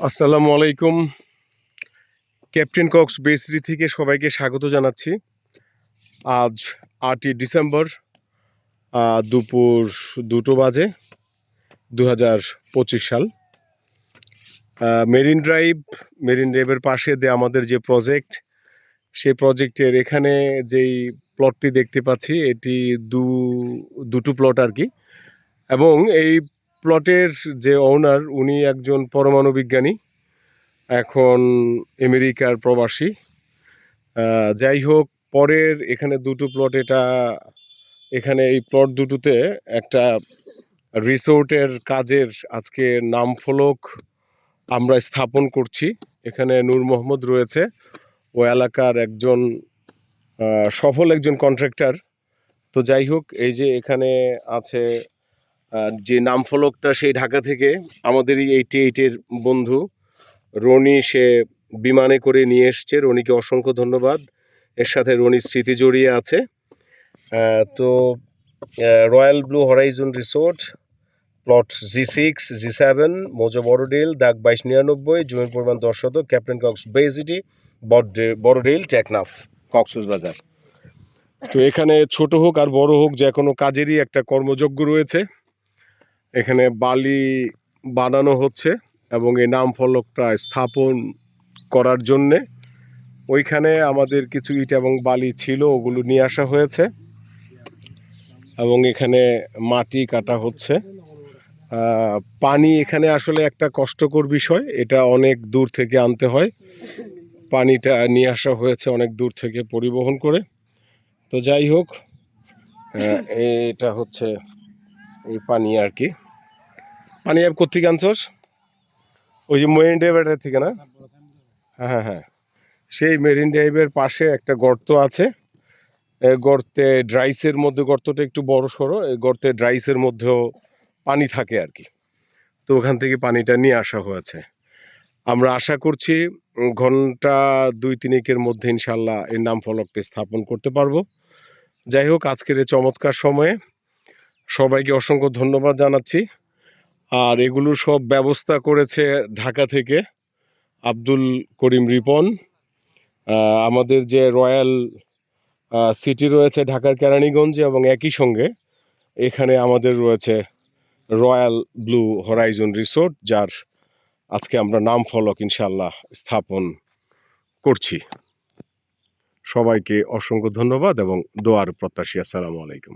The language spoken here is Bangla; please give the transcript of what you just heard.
আসসালামু আলাইকুম। ক্যাপ্টেন কক্স বেসরি থেকে সবাইকে স্বাগত জানাচ্ছি। আজ ৮ই ডিসেম্বর দুপুর ২টো বাজে, ২০২৫ সাল। মেরিন ড্রাইভের পাশে আমাদের যে প্রজেক্ট, সেই প্রজেক্টের এখানে যেই প্লটটি দেখতে পাচ্ছি, এটি দুটো প্লট আর কি। এবং এই প্লটের যে ওনার, উনি একজন পরমাণু বিজ্ঞানী, এখন আমেরিকার প্রবাসী। যাই হোক, পরের এখানে দুটো প্লট, এখানে এই প্লট দুটোতে একটা রিসোর্টের কাজের আজকে নাম ফলক আমরা স্থাপন করছি। এখানে নূর মোহাম্মদ রয়েছে, ও এলাকার একজন সফল একজন কন্ট্রাক্টর। তো যাই হোক, এই যে এখানে আছে যে নাম ফলকটা, সেই ঢাকা থেকে আমাদেরই 88-এর বন্ধু রনি, সে বিমানে করে নিয়ে এসছে। রনিকে অসংখ্য ধন্যবাদ। এর সাথে রনির স্মৃতি জড়িয়ে আছে। তো royal blue Horizon resort, plot G6, G7, মৌজা বড়ডেল, দাগ 2299, জমির পরিমাণ 10 শতক, ক্যাপ্টেন কক্স বে সিটি, বড়ডেল, টেকনাফ, কক্সবাজার। তো এখানে ছোট হোক আর বড় হোক, যে কোনো কাজেরই একটা কর্মযজ্ঞ রয়েছে। এখানে বালি বানানো হচ্ছে এবং এই নাম ফলকটা স্থাপন করার জন্যে ওইখানে আমাদের কিছু ইট এবং বালি ছিল, ওগুলো নিয়ে আসা হয়েছে এবং এখানে মাটি কাটা হচ্ছে। পানি এখানে আসলে একটা কষ্টকর বিষয়, এটা অনেক দূর থেকে আনতে হয়। পানিটা নিয়ে আসা হয়েছে অনেক দূর থেকে পরিবহন করে। তো যাই হোক, এটা হচ্ছে এই পানি আর কি। পানি আর কোত্থেকে আনছস? ওই যে মেরিন ড্রাইভের থেকে না? হ্যাঁ হ্যাঁ, সেই মেরিন ড্রাইভের পাশে একটা গর্ত আছে। গর্তে ড্রাইসের মধ্যে, গর্তটা একটু বড় সড়ো, এই গর্তে ড্রাইসের মধ্যেও পানি থাকে আর কি। তো ওখান থেকে পানিটা নিয়ে আসা হয়েছে। আমরা আশা করছি ঘন্টা ২-৩ মধ্যে ইনশাল্লাহ এই নাম ফলকটি স্থাপন করতে পারবো। যাই হোক, আজকের এই চমৎকার সময়ে সবাইকে অসংখ্য ধন্যবাদ জানাচ্ছি। আর এগুলো সব ব্যবস্থা করেছে ঢাকা থেকে আব্দুল করিম রিপন। আমাদের যে রয়্যাল সিটি রয়েছে ঢাকার কেরানীগঞ্জে, এবং একই সঙ্গে এখানে আমাদের রয়েছে রয়্যাল ব্লু হরাইজন রিসোর্ট, যার আজকে আমরা নাম ফলক ইনশাল্লাহ স্থাপন করছি। সবাইকে অসংখ্য ধন্যবাদ এবং দোয়ার প্রত্যাশী। আসসালামু আলাইকুম।